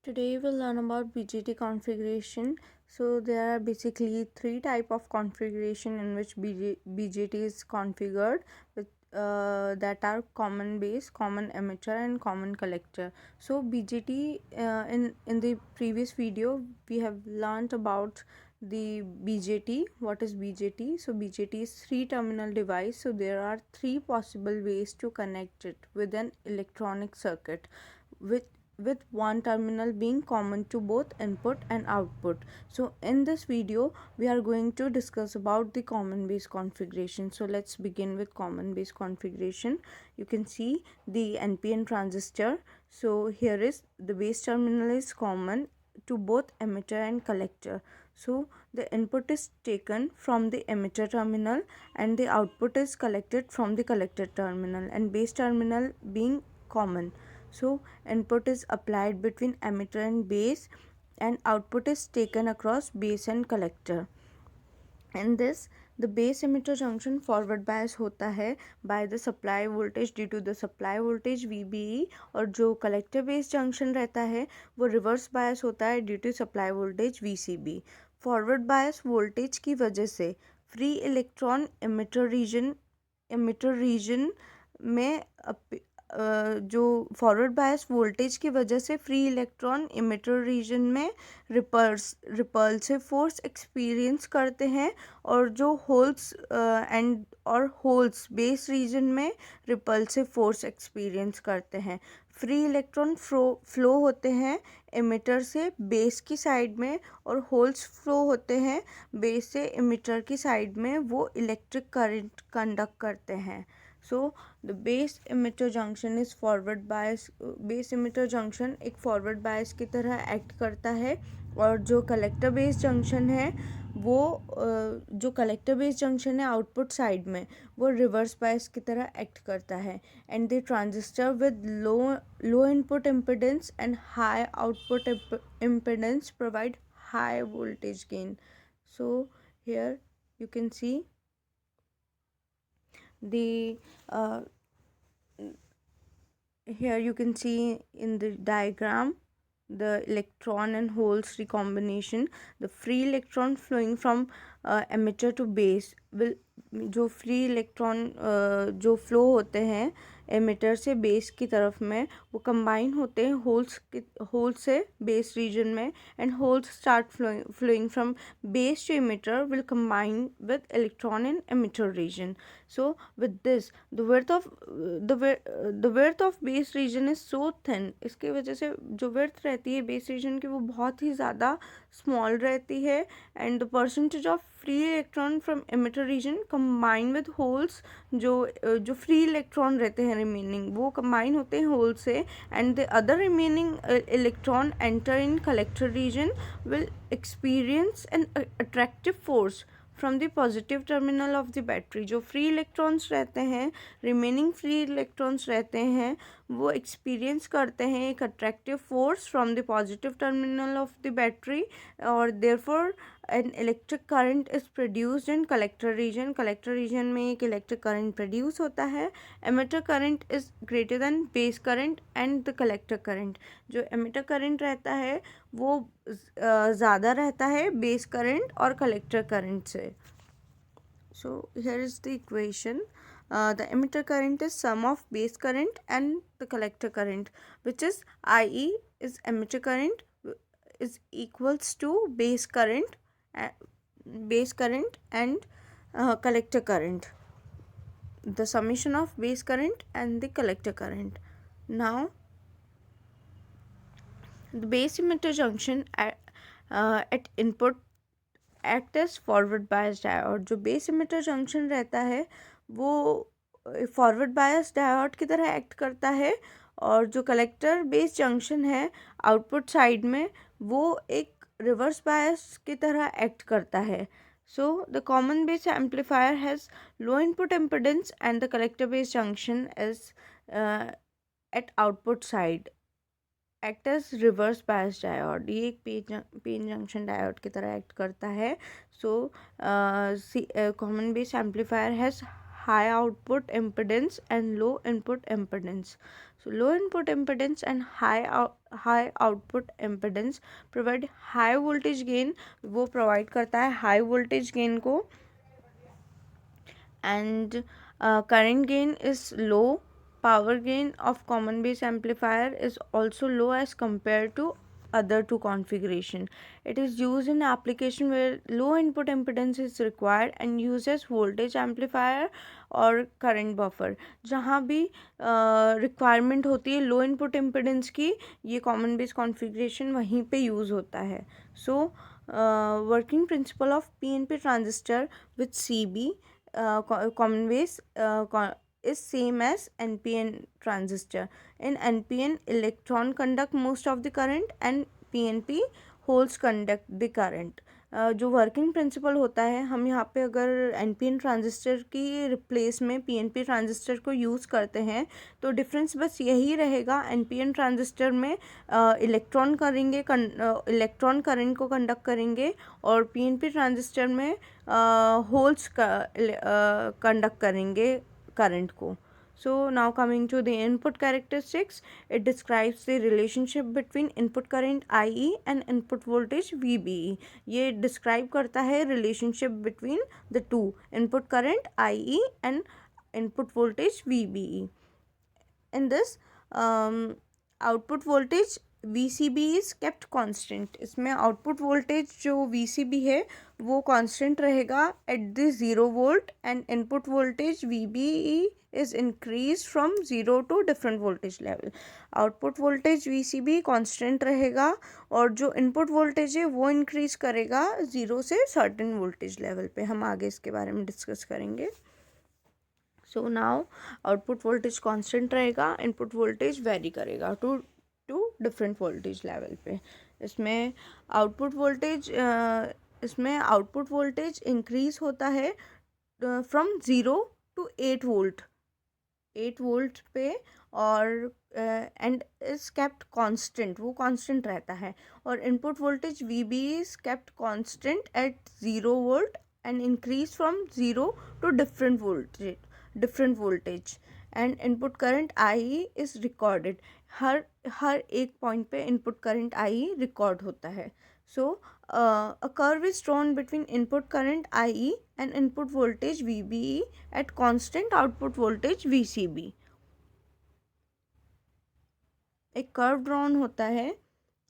Today we'll learn about BJT configuration. So there are basically three type of configuration in which BJT is configured with that are common base, common emitter and common collector. So BJT in the previous video we have learned about the BJT. What is BJT? So BJT is three terminal device. So there are three possible ways to connect it with an electronic circuit with one terminal being common to both input and output. So in this video we are going to discuss about the common base configuration. So let's begin with common base configuration. You can see the NPN transistor. So here is the base terminal is common to both emitter and collector. So the input is taken from the emitter terminal and the output is collected from the collector terminal, and base terminal being common. So input is applied between emitter and base and output is taken across base and collector. In this, the base emitter junction forward bias होता है by the supply voltage due to the supply voltage VBE, और जो collector base junction रहता है वो reverse bias होता है due to supply voltage VCB. Forward bias voltage की वजह से free electron emitter region में जो फॉरवर्ड बायस वोल्टेज की वजह से फ्री इलेक्ट्रॉन इमिटर रीजन में रिपल्सिव फोर्स एक्सपीरियंस करते हैं, और जो होल्स बेस रीजन में रिपल्सिव फोर्स एक्सपीरियंस करते हैं. फ्री इलेक्ट्रॉन फ्लो होते हैं इमिटर से बेस की साइड में, और होल्स फ्लो होते हैं बेस से इमिटर की साइड में. वो इलेक्ट्रिक करंट कंडक्ट करते हैं. So the base emitter junction is forward bias. base emitter junction एक forward bias की तरह act करता है, और जो collector base junction है वो जो collector base junction है output side में वो reverse bias की तरह act करता है. And the transistor with low input impedance and high output impedance provide high voltage gain. So here you can see the here you can see in the diagram the electron and holes recombination. The free electron flowing from emitter to base will जो free electron जो flow होते हैं emitter से base की तरफ में वो combine होते हैं होल्स से बेस रीजन में, and holes start flowing from base to emitter will combine with electron in emitter region. So with this the width of base region is so thin. इसके वजह से जो width रहती है बेस रीजन की वो बहुत ही ज़्यादा स्मॉल रहती है, and the percentage of free electron from emitter region combine with holes, जो फ्री इलेक्ट्रॉन रहते हैं रिमेनिंग वो कंबाइन होते हैं होल से, and the other remaining electron enter in collector region will experience an attractive force from the positive terminal of the battery. जो free electrons रहते हैं रिमेनिंग फ्री इलेक्ट्रॉन्स रहते हैं वो एक्सपीरियंस करते हैं एक attractive force from the positive terminal of the battery, और therefore an electric current is produced in collector region. Collector region में एक इलेक्ट्रिक करंट प्रोड्यूस होता है. Emitter current is greater than base current and the collector current. जो emitter current रहता है वो ज़्यादा रहता है बेस करंट और कलेक्टर करंट से. So here is the equation. The emitter current is sum of base current and the collector current, which is IE is emitter current is equals to base current and collector current, the summation of base current and the collector current. Now the base emitter junction at input act as forward bias diode. जो base emitter junction रहता है वो forward bias diode की तरह act करता है, और जो कलेक्टर बेस जंक्शन है आउटपुट साइड में वो एक रिवर्स बायस की तरह एक्ट करता है. So the common base amplifier has low input impedance and the collector base junction is at output side act as reverse bias diode. ये एक पेन जंक्शन डायोड की तरह एक्ट करता है. So common base amplifier has high output impedance and low input impedance. So low input impedance and high output impedance provide high voltage gain. वो provide करता है high voltage gain को, and current gain is low. Power gain of common base amplifier is also low as compared to other two configuration. It is used in application where low input impedance is required and uses voltage amplifier और current buffer. जहाँ भी requirement होती है लो input impedance की, ये common base configuration वहीं पे use होता है. So working principle of PNP transistor with CB common base is same as NPN transistor. In NPN, electron conduct most of the current and PNP holes conduct the current. जो working principle होता है, हम यहाँ पे अगर NPN transistor की replace में PNP transistor को यूज़ करते हैं तो डिफरेंस बस यही रहेगा. NPN ट्रांजिस्टर में इलेक्ट्रॉन करंट को कंडक्ट करेंगे और PNP ट्रांजिस्टर में होल्स कंडक्ट करेंगे करंट को. So now coming to the input characteristics, it describes the relationship between input current IE and input voltage VBE. ये describe करता है relationship between the two, input current IE and input voltage VBE. In this output voltage VCB is kept constant. इसमें output voltage जो VCB है वो constant रहेगा at the 0 volt and input voltage VBE is increase from 0 to different voltage level. Output voltage VCB constant रहेगा और जो input voltage है वो इंक्रीज करेगा 0 से सर्टेन वोल्टेज लेवल पे. हम आगे इसके बारे में डिस्कस करेंगे. So now output voltage constant रहेगा, इनपुट वोल्टेज वेरी करेगा टू डिफरेंट वोल्टेज लेवल पे. इसमें आउटपुट वोल्टेज इंक्रीज होता है फ्रॉम 0 टू 8 वोल्ट पे और एंड इज केप्ट कांस्टेंट, वो कांस्टेंट रहता है. और input voltage VB is kept constant at 0 volt and increase from 0 to different voltage and input current IE is recorded. हर एक पॉइंट पे इनपुट करंट IE रिकॉर्ड होता है. So a curve is drawn between input current IE and input voltage VBE at constant output voltage VCB. एक curve drawn होता है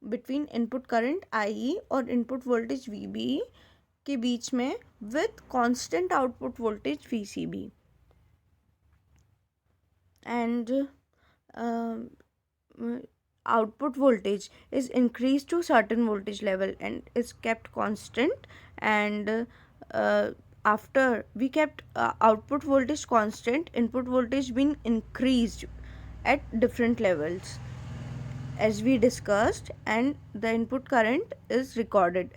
between input current IE और input voltage VBE के बीच में with constant output voltage VCB. And output voltage is increased to certain voltage level and is kept constant, and after we kept output voltage constant, input voltage been increased at different levels as we discussed, and the input current is recorded.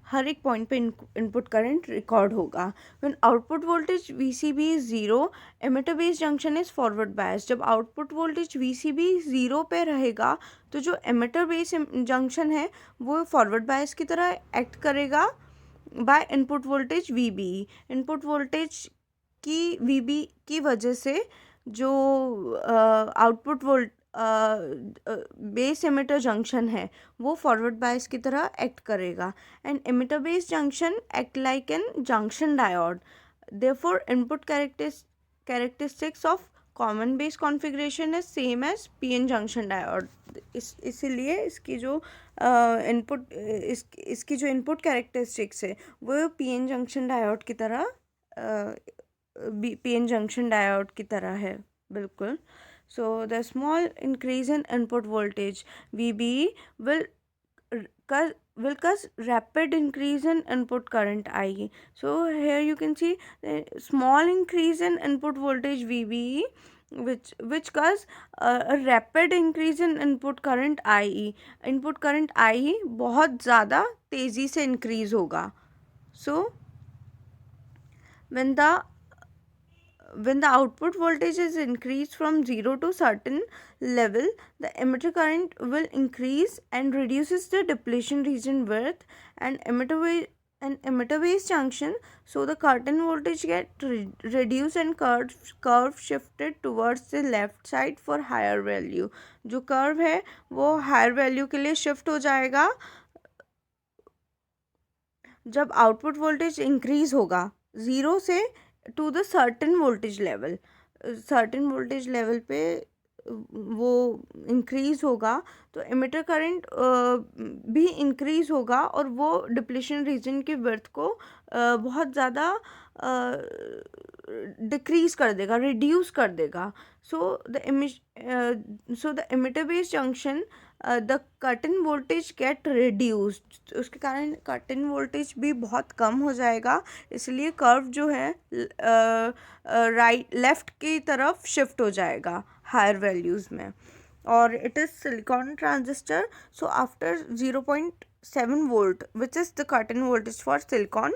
हर एक point पे input current record होगा. When output voltage VCB is 0, emitter base junction is forward bias. जब output voltage VCB 0 पे रहेगा तो जो emitter base junction है वो फॉरवर्ड बायस की तरह एक्ट करेगा by input voltage VBE. Input voltage की VB की वजह से जो आउटपुट बेस एमिटर जंक्शन है वो फॉरवर्ड बायस की तरह एक्ट करेगा. And emitter base junction act like an junction diode. Therefore input characteristics of common base configuration is same as PN junction diode. इसीलिए इसकी जो इनपुट कैरेक्टरिस्टिक्स है वो PN जंक्शन डायोड की तरह है बिल्कुल. So the small increase in input voltage VBE will cause rapid increase in input current IE. So here you can see the small increase in input voltage VBE which cause a rapid increase in input current IE. Input current IE बहुत ज़्यादा तेज़ी से increase होगा. So when the output voltage is increased from 0 to certain level, the emitter current will increase and reduces the depletion region width, and an emitter base junction, so the curtain voltage get reduced and curve shifted towards the left side for higher value. जो curve है वो higher value के लिए shift हो जाएगा जब output voltage increase होगा zero से to the certain voltage level, certain voltage level पे वो इंक्रीज होगा तो एमिटर करंट भी इंक्रीज होगा और वो डिप्लीशन रीजन की विड्थ को बहुत ज़्यादा डिक्रीज कर देगा, रिड्यूस कर देगा. So the emitter base junction the curtain voltage gate reduced, उसके कारण कर्टन वोल्टेज भी बहुत कम हो जाएगा, इसलिए कर्व जो है राइट लेफ्ट की तरफ शिफ्ट हो जाएगा हायर वैल्यूज़ में. और it is silicon transistor. So after 0.7 volt, which is the curtain voltage for silicon,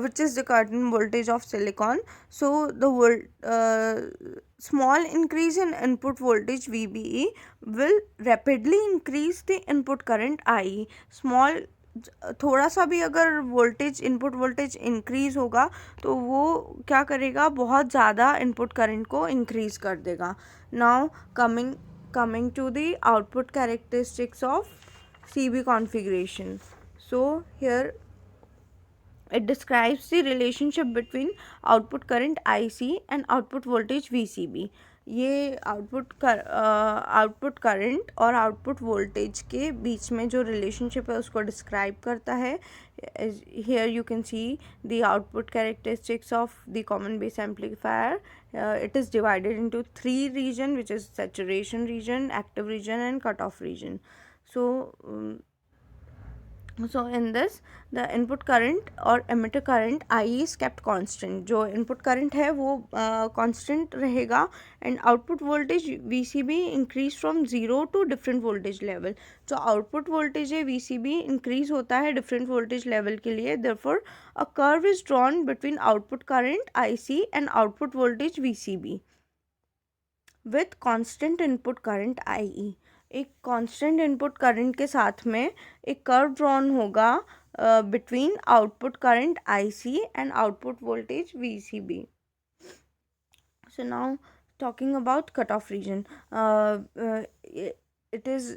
which is the curtain voltage of silicon. So the small increase in input voltage VBE will rapidly increase the input current IE. Small थोड़ा सा भी अगर voltage input voltage increase होगा तो वो क्या करेगा, बहुत ज़्यादा इनपुट करंट को इंक्रीज कर देगा. Now coming to the output characteristics of CB configuration. So here it describes the relationship between output current IC and output voltage VCB. ये आउटपुट करंट और आउटपुट वोल्टेज के बीच में जो रिलेशनशिप है उसको डिस्क्राइब करता है. Here you can see the output characteristics of the common base amplifier. It is divided into 3 regions, which is saturation region, active region and cutoff region. So in this the input current और emitter current IE is kept constant. जो input current है वो constant रहेगा and output voltage VCB increase from 0 to different voltage level. जो output voltage है VCB increase होता है different voltage level के लिए. Therefore a curve is drawn between output current IC and output voltage VCB with constant input current IE. एक constant input current के साथ में एक कर्व ड्रॉन होगा between output current IC and output voltage VCB. So now talking about cutoff region, it is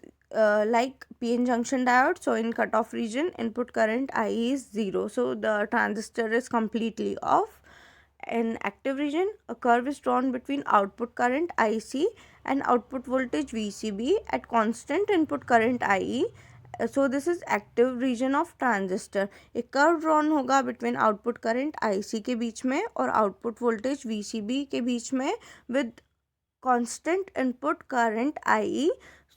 like PN junction diode. So in cutoff region input current IE is 0, so the transistor is completely off. In active region, a curve is drawn between output current IC and output voltage VCB at constant input current IE. So this is active region of transistor. एक curve drawn होगा between output current IC के बीच में और output voltage VCB के बीच में with constant input current IE.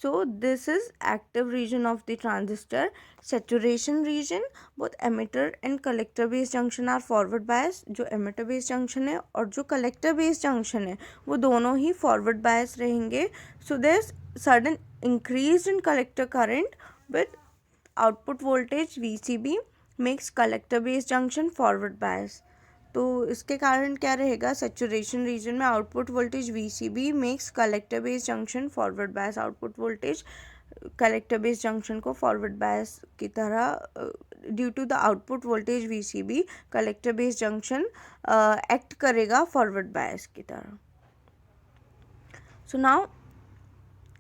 So this is active region of the transistor. Saturation region, both emitter and collector base junction are forward bias. जो emitter base junction है और जो collector base junction है वो दोनों ही forward bias रहेंगे. So there's sudden increase in collector current with output voltage VCB makes collector base junction forward bias. तो इसके कारण क्या रहेगा, सेचुरेशन रीजन में output voltage VCB max collector base junction forward bias. Output voltage collector base junction को forward bias की तरह due to the output voltage VCB collector base junction act करेगा फॉरवर्ड बायस की तरह. So now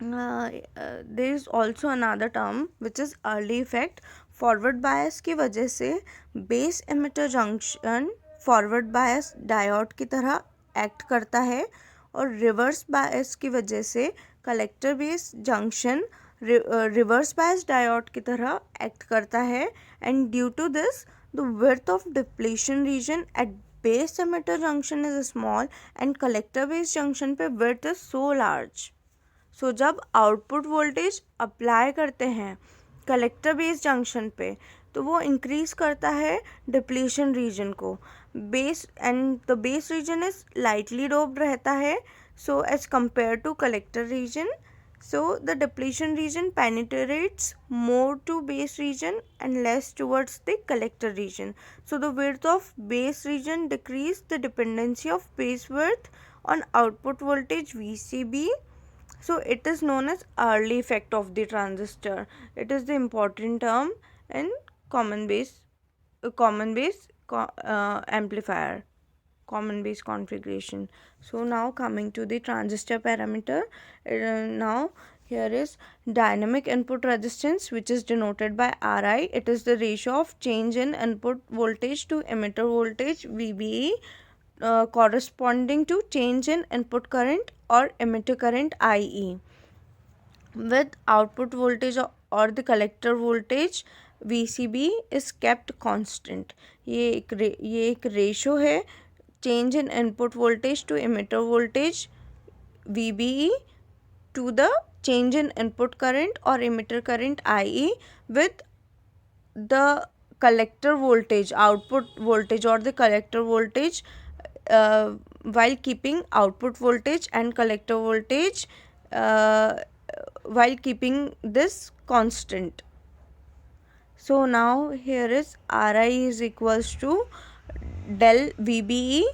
there is also another term which is early effect. Forward bias की वजह से base emitter junction forward bias diode की तरह act करता है और रिवर्स बायस की वजह से collector base junction reverse bias diode की तरह एक्ट करता है. And due to this the width of depletion region at base emitter junction is small and collector base junction पे width is so large. So जब output voltage apply करते हैं collector base junction पे तो वो increase करता है depletion region को. Base and the base region is lightly doped रहता है so as compare to collector region. So the depletion region penetrates more to base region and less towards the collector region. So the width of base region decrease the dependency of base width on output voltage VCB. So it is known as early effect of the transistor. It is the important term in common base common base amplifier, common base configuration. So now coming to the transistor parameter, now here is dynamic input resistance, which is denoted by Ri. It is the ratio of change in input voltage to emitter voltage VBE corresponding to change in input current or emitter current IE with output voltage or the collector voltage VCB is kept constant. ये एक ratio है change in input voltage to emitter voltage VBE to the change in input current or emitter current IE with the collector voltage, output voltage or the collector voltage while keeping output voltage and collector voltage while keeping this constant. So now here is Ri is equals to del VBE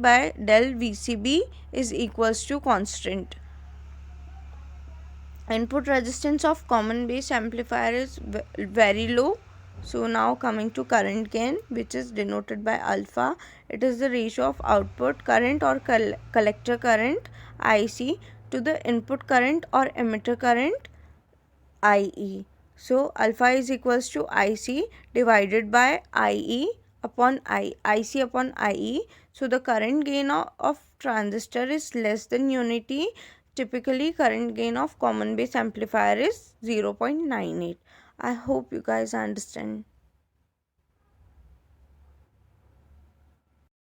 by del VCB is equals to constant. Input resistance of common base amplifier is very low. So now coming to current gain, which is denoted by alpha. It is the ratio of output current or collector current IC to the input current or emitter current IE. So alpha is equals to IC divided by IE upon IC upon IE. So the current gain of transistor is less than unity. Typically current gain of common base amplifier is 0.98. I hope you guys understand.